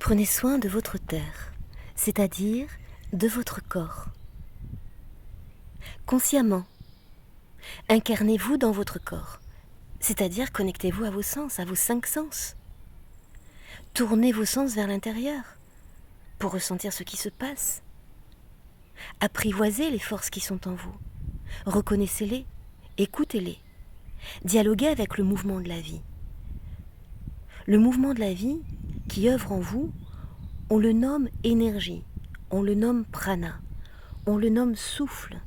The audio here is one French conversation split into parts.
Prenez soin de votre terre, c'est-à-dire de votre corps. Consciemment, incarnez-vous dans votre corps, c'est-à-dire connectez-vous à vos sens, à vos 5 sens. Tournez vos sens vers l'intérieur pour ressentir ce qui se passe. Apprivoisez les forces qui sont en vous. Reconnaissez-les, écoutez-les. Dialoguez avec le mouvement de la vie. Le mouvement de la vie qui œuvre en vous, on le nomme énergie, on le nomme prana, on le nomme souffle,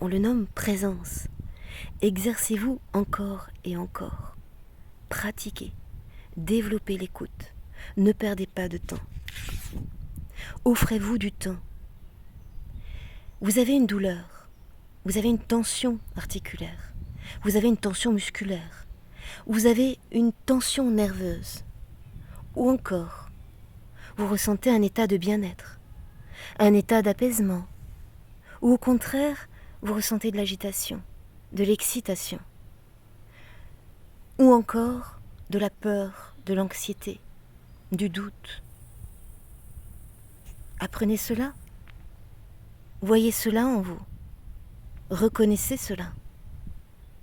on le nomme présence. Exercez-vous encore et encore. Pratiquez, développez l'écoute, ne perdez pas de temps. Offrez-vous du temps. Vous avez une douleur, vous avez une tension articulaire, vous avez une tension musculaire, vous avez une tension nerveuse, ou encore, vous ressentez un état de bien-être, un état d'apaisement, ou au contraire, vous ressentez de l'agitation, de l'excitation, ou encore de la peur, de l'anxiété, du doute. Apprenez cela, voyez cela en vous, reconnaissez cela,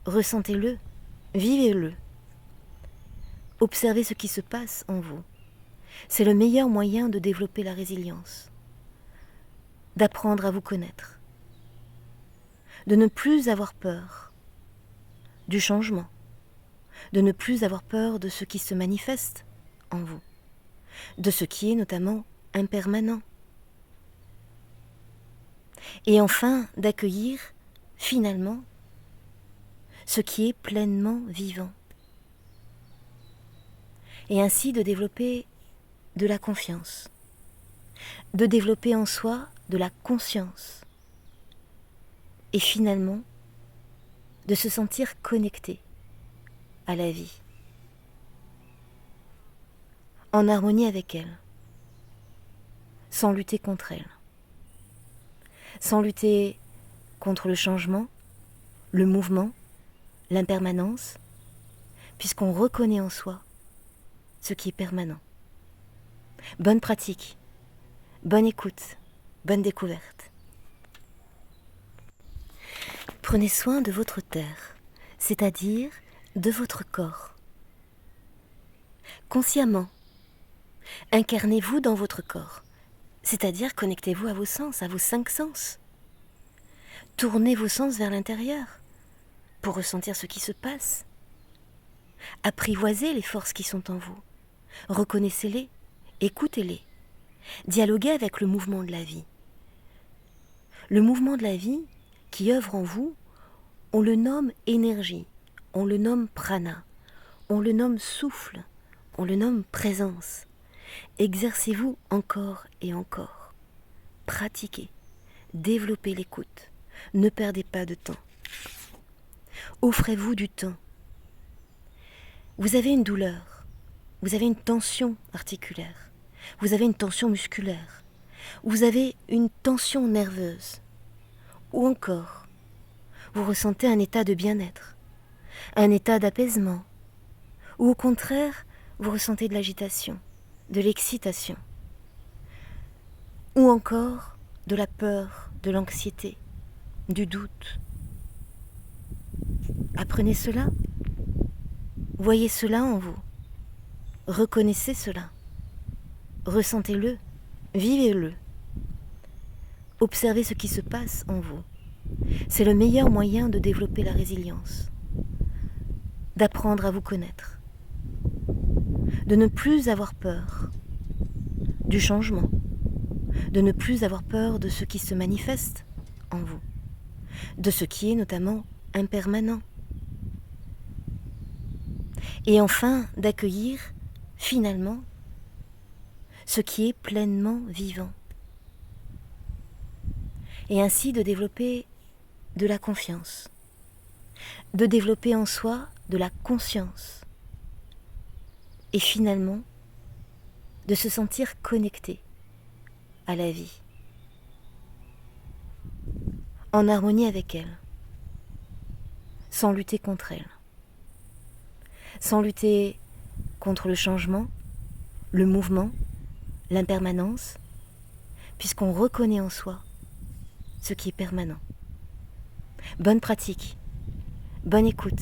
ressentez-le, vivez-le. Observez ce qui se passe en vous. C'est le meilleur moyen de développer la résilience, d'apprendre à vous connaître, de ne plus avoir peur du changement, de ne plus avoir peur de ce qui se manifeste en vous, de ce qui est notamment impermanent. Et enfin, d'accueillir finalement ce qui est pleinement vivant. Et ainsi de développer de la confiance, de développer en soi de la conscience, et finalement de se sentir connecté à la vie, en harmonie avec elle, sans lutter contre elle, sans lutter contre le changement, le mouvement, l'impermanence, puisqu'on reconnaît en soi ce qui est permanent. Bonne pratique, bonne écoute, bonne découverte. Prenez soin de votre terre, c'est-à-dire de votre corps. Consciemment, incarnez-vous dans votre corps, c'est-à-dire connectez-vous à vos sens, à vos 5 sens. Tournez vos sens vers l'intérieur pour ressentir ce qui se passe. Apprivoisez les forces qui sont en vous. Reconnaissez-les, écoutez-les. Dialoguez avec le mouvement de la vie. Le mouvement de la vie qui œuvre en vous, on le nomme énergie, on le nomme prana, on le nomme souffle, on le nomme présence. Exercez-vous encore et encore. Pratiquez, développez l'écoute, ne perdez pas de temps. Offrez-vous du temps. Vous avez une douleur, vous avez une tension articulaire, vous avez une tension musculaire, vous avez une tension nerveuse, ou encore, vous ressentez un état de bien-être, un état d'apaisement, ou au contraire, vous ressentez de l'agitation, de l'excitation, ou encore de la peur, de l'anxiété, du doute. Apprenez cela, voyez cela en vous, reconnaissez cela, ressentez-le, vivez-le. Observez ce qui se passe en vous. C'est le meilleur moyen de développer la résilience, d'apprendre à vous connaître, de ne plus avoir peur du changement, de ne plus avoir peur de ce qui se manifeste en vous, de ce qui est notamment impermanent. Et enfin, d'accueillir finalement ce qui est pleinement vivant. Et ainsi de développer de la confiance, de développer en soi de la conscience, et finalement de se sentir connecté à la vie, en harmonie avec elle, sans lutter contre elle, sans lutter contre le changement, le mouvement, l'impermanence, puisqu'on reconnaît en soi ce qui est permanent. Bonne pratique, bonne écoute.